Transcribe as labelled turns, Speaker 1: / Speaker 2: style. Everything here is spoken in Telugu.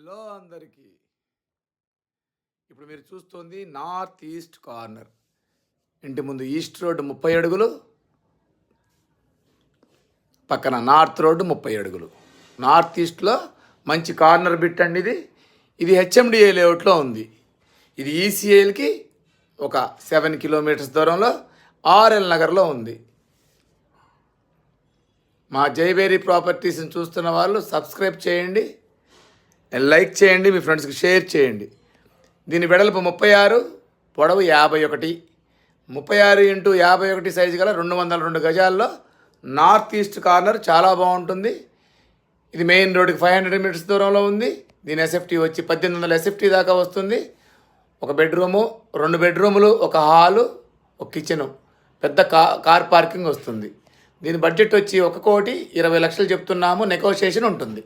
Speaker 1: హలో అందరికీ. ఇప్పుడు మీరు చూస్తుంది నార్త్ ఈస్ట్ కార్నర్. ఇంటి ముందు ఈస్ట్ రోడ్డు 30 అడుగులు, పక్కన నార్త్ రోడ్డు 30 అడుగులు. నార్త్ ఈస్ట్లో మంచి కార్నర్ బిట్ అండి ఇది. ఇది హెచ్ఎండిఏ లేఅవుట్లో ఉంది. ఇది ఈసీఐల్కి ఒక 7 కిలోమీటర్స్ దూరంలో ఆర్ఎల్ నగర్లో ఉంది. మా జైబేరీ ప్రాపర్టీస్ని చూస్తున్న వాళ్ళు సబ్స్క్రైబ్ చేయండి, లైక్ చేయండి, మీ ఫ్రెండ్స్కి షేర్ చేయండి. దీని వెడల్పు 36, పొడవు 51. 36 x 51 సైజు గల 202 గజాల్లో నార్త్ ఈస్ట్ కార్నర్ చాలా బాగుంటుంది. ఇది మెయిన్ రోడ్డుకి 500 మీటర్స్ దూరంలో ఉంది. దీని ఎస్ఎఫ్టీ వచ్చి 1800 ఎస్ఎఫ్టీ దాకా వస్తుంది. ఒక బెడ్రూము, 2 బెడ్రూములు, ఒక హాలు, ఒక కిచెను, పెద్ద కార్ పార్కింగ్ వస్తుంది. దీని బడ్జెట్ వచ్చి 1,20,00,000 చెప్తున్నాము. నెగోషియేషన్ ఉంటుంది.